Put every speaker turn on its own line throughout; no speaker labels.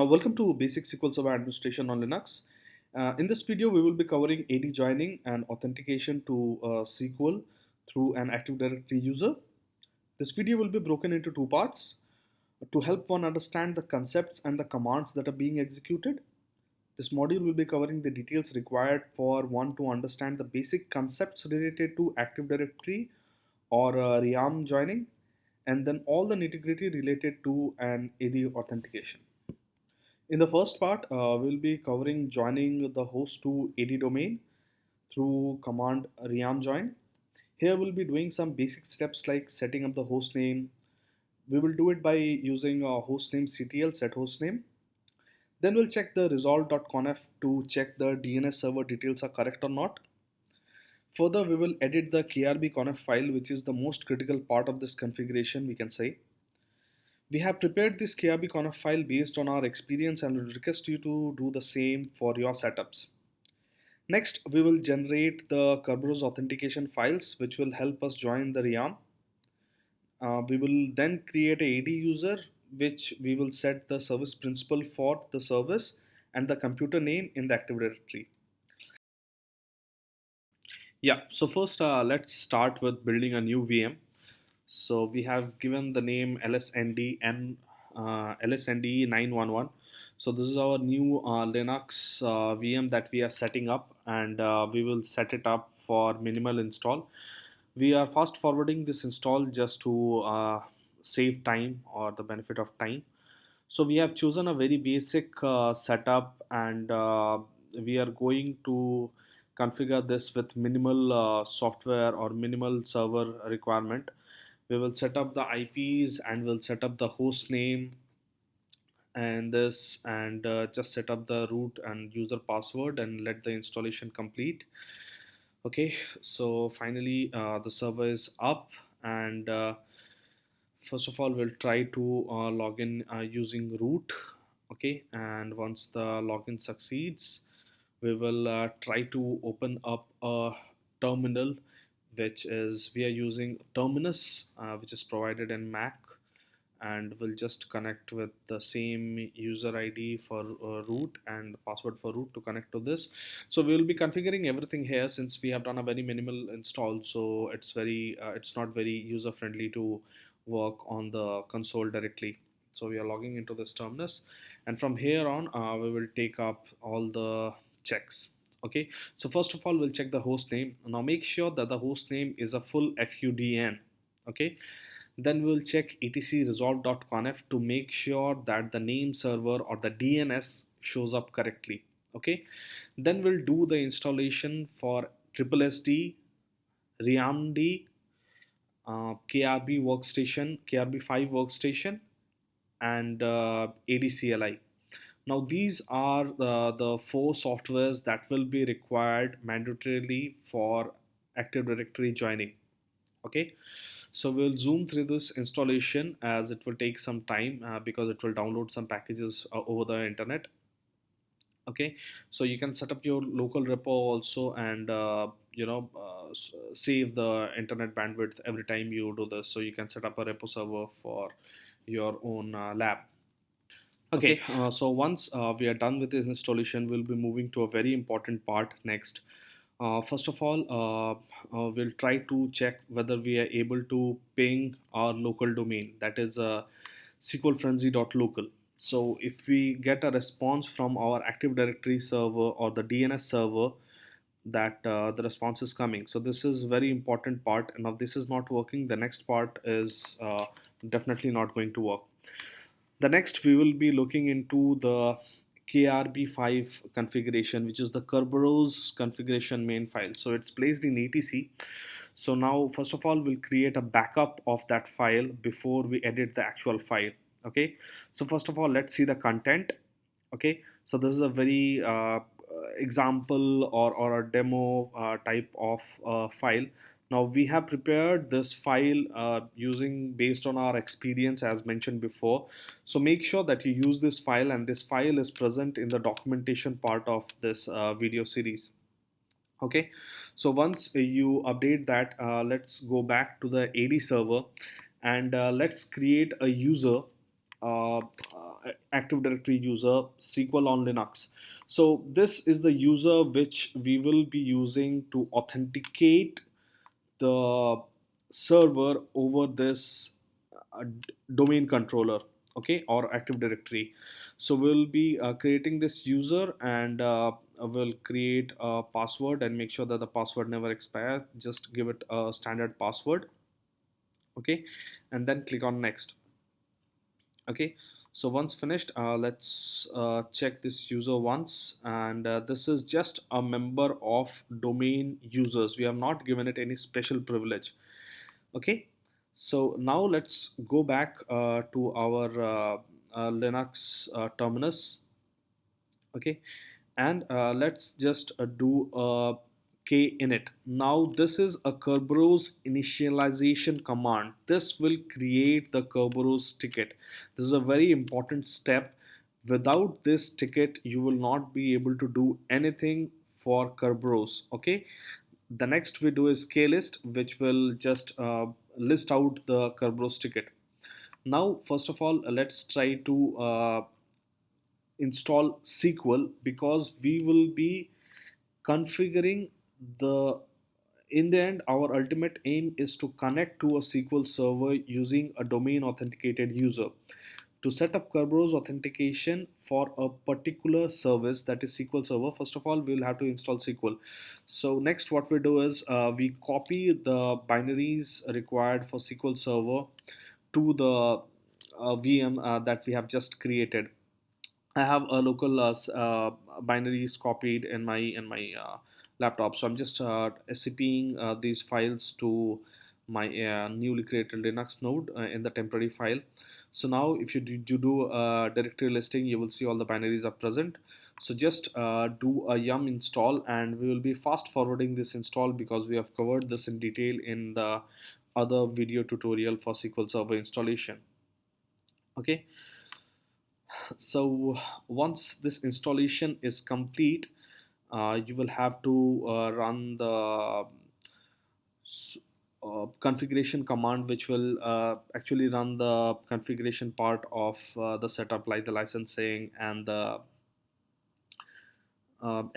Welcome to Basic SQL Server Administration on Linux. In this video, we will be covering AD joining and authentication to SQL through an Active Directory user. This video will be broken into two parts to help one understand the concepts and the commands that are being executed. This module will be covering the details required for one to understand the basic concepts related to Active Directory or realm joining, and then all the nitty-gritty related to an AD authentication. In the first part, we'll be covering joining the host to AD domain through command realm join. Here we'll be doing some basic steps like setting up the host name. We will do it by using a hostname ctl set hostname. Then we'll check the resolve.conf to check the DNS server details are correct or not. Further, we will edit the krbconf file, which is the most critical part of this configuration, we can say. We have prepared this krbconf file based on our experience and will request you to do the same for your setups. Next, we will generate the Kerberos authentication files, which will help us join the realm. We will then create a AD user, which we will set the service principal for the service and the computer name in the Active Directory. Yeah, so first let's start with building a new VM. So we have given the name LSND and LSND 911. So this is our new Linux VM that we are setting up, and we will set it up for minimal install. We are fast forwarding this install just to save time or the benefit of time. So we have chosen a very basic setup, and we are going to configure this with minimal software or minimal server requirement. We will set up the IPs and we'll set up the host name and this, and just set up the root and user password and let the installation complete. Okay, so finally the server is up, and first of all we'll try to log in using root. Okay, and once the login succeeds, we will try to open up a terminal, which is we are using terminus, which is provided in Mac, and we'll just connect with the same user ID for root and password for root to connect to this. So we will be configuring everything here since we have done a very minimal install, so it's not very user friendly to work on the console directly. So we are logging into this terminus, and from here on we will take up all the checks. Okay, so first of all we'll check the host name. Now make sure that the host name is a full FUDN. Okay, then we'll check etc resolve.conf to make sure that the name server or the DNS shows up correctly. Okay, then we'll do the installation for SSD, RealmD, KRB workstation, KRB5 workstation, and ADCLI. Now these are the four softwares that will be required mandatorily for Active Directory joining. Okay, so we'll zoom through this installation as it will take some time because it will download some packages over the internet. Okay, so you can set up your local repo also, and save the internet bandwidth every time you do this. So you can set up a repo server for your own lab. Okay, so once we are done with this installation, we'll be moving to a very important part next. First of all, we'll try to check whether we are able to ping our local domain, that is sqlfrenzy.local. So if we get a response from our Active Directory server or the DNS server that the response is coming. So this is very important part, and if this is not working, the next part is definitely not going to work. The next we will be looking into the KRB5 configuration, which is the Kerberos configuration main file. So it's placed in etc. So now first of all we'll create a backup of that file before we edit the actual file. Okay, so first of all let's see the content. Okay, so this is a very example or a demo type of file. Now we have prepared this file using based on our experience as mentioned before. So make sure that you use this file, and this file is present in the documentation part of this video series. Okay, so once you update that, let's go back to the AD server, and let's create a user Active Directory user, SQL on Linux. So this is the user which we will be using to authenticate the server over this domain controller, okay, or Active Directory. So we'll be creating this user, and we'll create a password and make sure that the password never expires. Just give it a standard password, okay, and then click on next. Okay, so once finished, let's check this user once, and this is just a member of domain users. We have not given it any special privilege. Okay, so now let's go back to our Linux terminus. Okay, and let's just do a k init. Now this is a Kerberos initialization command. This will create the Kerberos ticket. This is a very important step. Without this ticket you will not be able to do anything for Kerberos. Okay, the next we do is klist, which will just list out the Kerberos ticket. Now first of all, let's try to install SQL, because we will be configuring the in the end our ultimate aim is to connect to a SQL server using a domain authenticated user. To set up Kerberos authentication for a particular service, that is SQL Server, first of all we'll have to install SQL. So next what we do is we copy the binaries required for SQL Server to the VM that we have just created. I have a local binaries copied in my laptop, so I'm just SCPing these files to my newly created Linux node in the temporary file. So now, if you do directory listing, you will see all the binaries are present. So just do a yum install, and we will be fast forwarding this install because we have covered this in detail in the other video tutorial for SQL Server installation. Okay, so once this installation is complete, you will have to run the configuration command, which will actually run the configuration part of the setup, like the licensing and the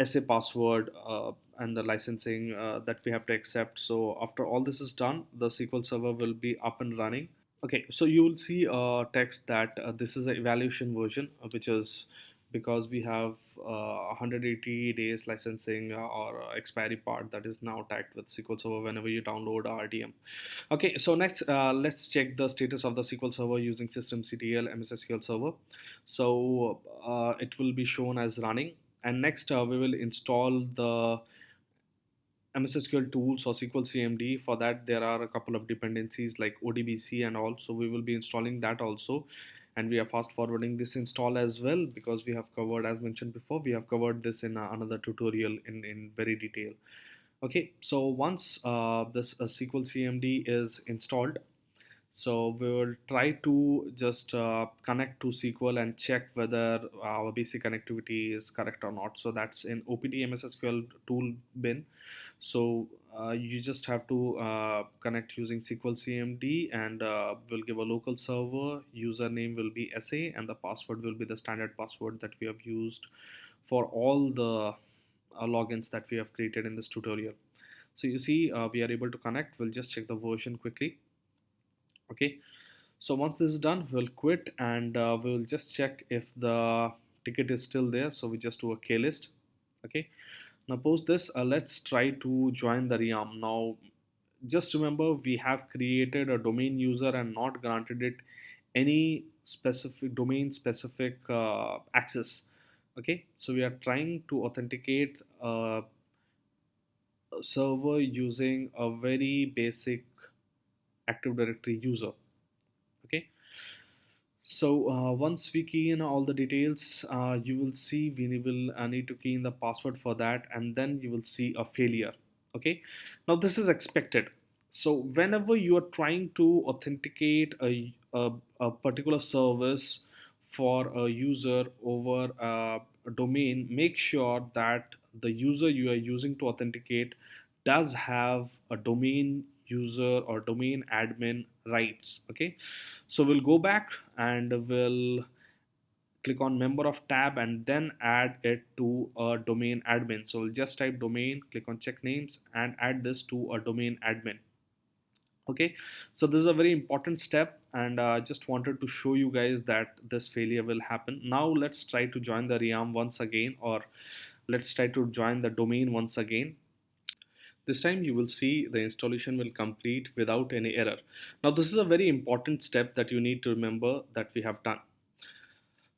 SA password and the licensing that we have to accept. So after all this is done, the SQL Server will be up and running. Okay, so you will see a text that this is an evaluation version, which is because we have 180 days licensing or expiry part that is now tagged with SQL Server whenever you download RDM. Okay, so next let's check the status of the SQL Server using systemctl MS SQL Server. So it will be shown as running, and next we will install the MS SQL tools or SQL CMD. For that, there are a couple of dependencies like ODBC and all. So we will be installing that also. And we are fast forwarding this install as well, because we have covered, as mentioned before, we have covered this in another tutorial in very detail. Okay, so once this SQL CMD is installed, so we will try to just connect to SQL and check whether our basic connectivity is correct or not. So that's in OPT MS SQL tool bin. So you just have to connect using SQL CMD, and we'll give a local server. Username will be SA, and the password will be the standard password that we have used for all the logins that we have created in this tutorial. So you see, we are able to connect. We'll just check the version quickly. Okay, so once this is done, we'll quit, and we'll just check if the ticket is still there. So we just do a k list. Okay, now post this, let's try to join the realm. Now just remember, we have created a domain user and not granted it any specific domain specific access. Okay, so we are trying to authenticate a server using a very basic Active Directory user. Okay, so once we key in all the details, you will see we will need to key in the password for that, and then you will see a failure. Okay, now this is expected. So whenever you are trying to authenticate a particular service for a user over a domain, make sure that the user you are using to authenticate does have a domain user or domain admin rights. Okay, so we'll go back and we'll click on member of tab and then add it to a domain admin. So we'll just type domain, click on check names and add this to a domain admin. Okay, so this is a very important step, and just wanted to show you guys that this failure will happen. Now let's try to join the realm once again, or let's try to join the domain once again. This time you will see the installation will complete without any error. Now this is a very important step that you need to remember that we have done.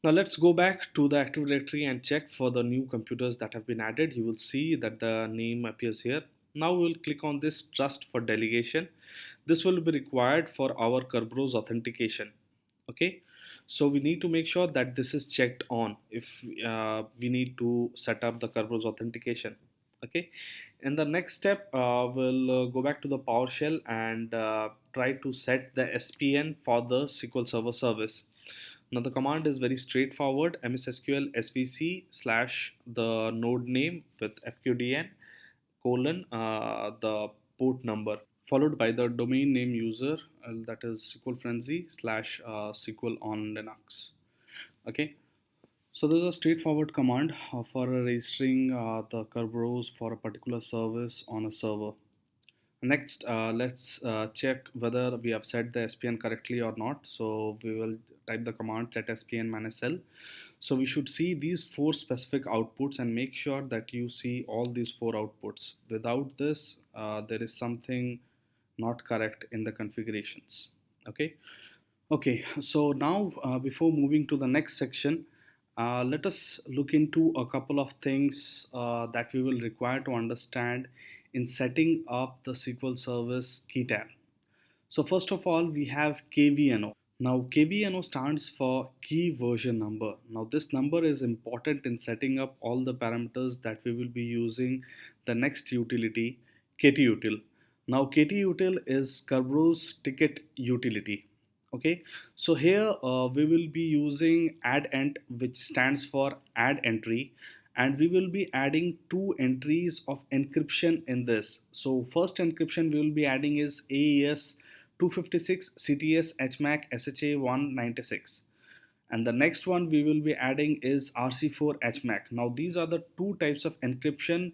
Now let's go back to the Active Directory and check for the new computers that have been added. You will see that the name appears here. Now we'll click on this trust for delegation. This will be required for our Kerberos authentication. Okay, so we need to make sure that this is checked on if we need to set up the Kerberos authentication. Okay, in the next step, we'll go back to the PowerShell and try to set the SPN for the SQL Server service. Now the command is very straightforward: msSQL svc slash the node name with fqdn colon the port number, followed by the domain name user, that is SQL Frenzy slash SQL on Linux. Okay, so this is a straightforward command for registering the Kerberos for a particular service on a server. Next, let's check whether we have set the SPN correctly or not. So we will type the command set SPN -l. So we should see these four specific outputs and make sure that you see all these four outputs. Without this, there is something not correct in the configurations. Okay. Okay, so now before moving to the next section, let us look into a couple of things that we will require to understand in setting up the SQL Service key tab. So first of all, we have KVNO. Now KVNO stands for key version number. Now this number is important in setting up all the parameters that we will be using the next utility, KTutil. Now KTutil is Kerberos ticket utility. Okay, so here we will be using add ent, which stands for add entry, and we will be adding two entries of encryption in this. So first encryption we will be adding is AES 256 CTS HMAC SHA 196, and the next one we will be adding is RC4 HMAC. Now these are the two types of encryption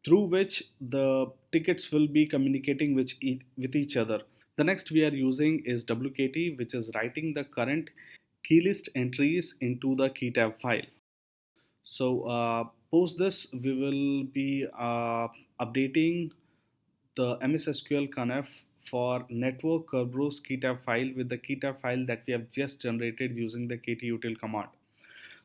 through which the tickets will be communicating with each other. The next we are using is WKT, which is writing the current key list entries into the key tab file. So post this, we will be updating the MSSQL conf for network Kerberos keytab file with the keytab file that we have just generated using the ktutil command.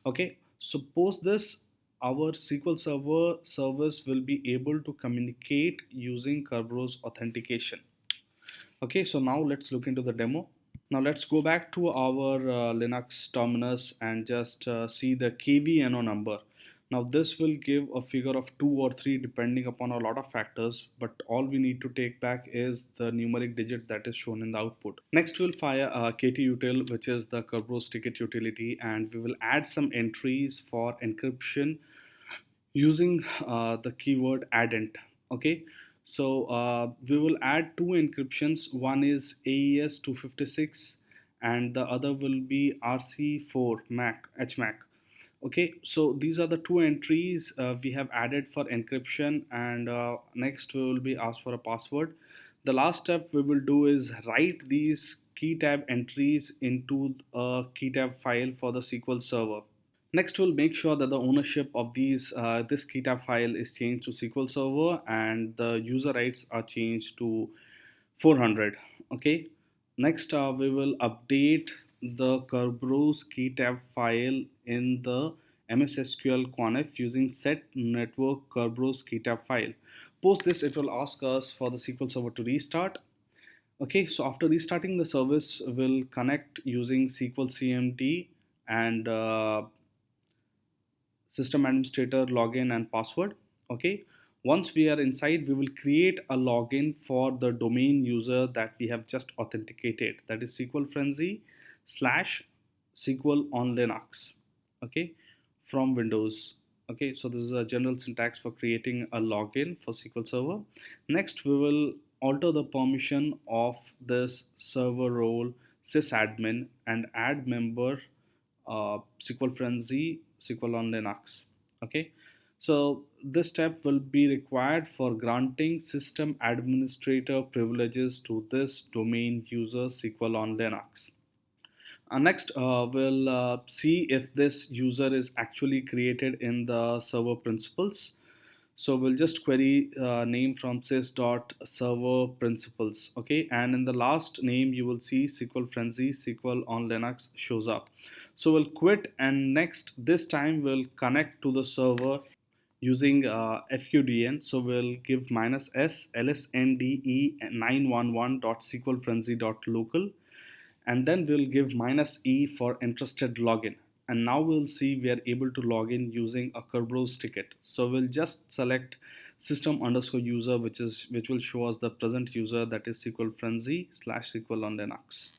Okay, so post this, our SQL Server service will be able to communicate using Kerberos authentication. Okay, so now let's look into the demo. Now let's go back to our Linux terminus and just see the KVNO number. Now this will give a figure of 2 or 3 depending upon a lot of factors, but all we need to take back is the numeric digit that is shown in the output. Next we'll fire ktutil, which is the Kerberos ticket utility, and we will add some entries for encryption using the keyword addent. Okay, so we will add two encryptions. One is AES 256 and the other will be RC4 MAC HMAC. Okay, so these are the two entries we have added for encryption, and next we will be asked for a password. The last step we will do is write these key tab entries into a key tab file for the SQL Server. Next, we'll make sure that the ownership of this KeyTab file is changed to SQL Server and the user rights are changed to 400. Okay. Next, we will update the Kerberos KeyTab file in the MSSQL conf using set network Kerberos KeyTab file. Post this, it will ask us for the SQL Server to restart. Okay, so after restarting, the service will connect using SQL CMD and system administrator login and password. Okay, once we are inside, we will create a login for the domain user that we have just authenticated, that is SQL Frenzy slash SQL on Linux. Okay, from Windows. Okay, so this is a general syntax for creating a login for SQL Server. Next, we will alter the permission of this server role sysadmin and add member SQL Frenzy, SQL on Linux. Okay, so this step will be required for granting system administrator privileges to this domain user SQL on Linux. Next, we'll see if this user is actually created in the server principals. So we'll just query name from sys.server principals. Okay, and in the last name you will see SQL Frenzy, SQL on Linux shows up. So we'll quit, and next this time we'll connect to the server using FQDN. So we'll give minus s lsnde911.sqlfrenzy.local, and then we'll give minus e for interested login. And now we'll see we are able to log in using a Kerberos ticket. So we'll just select system underscore user, which will show us the present user, that is SQL Frenzy /SQL on Linux.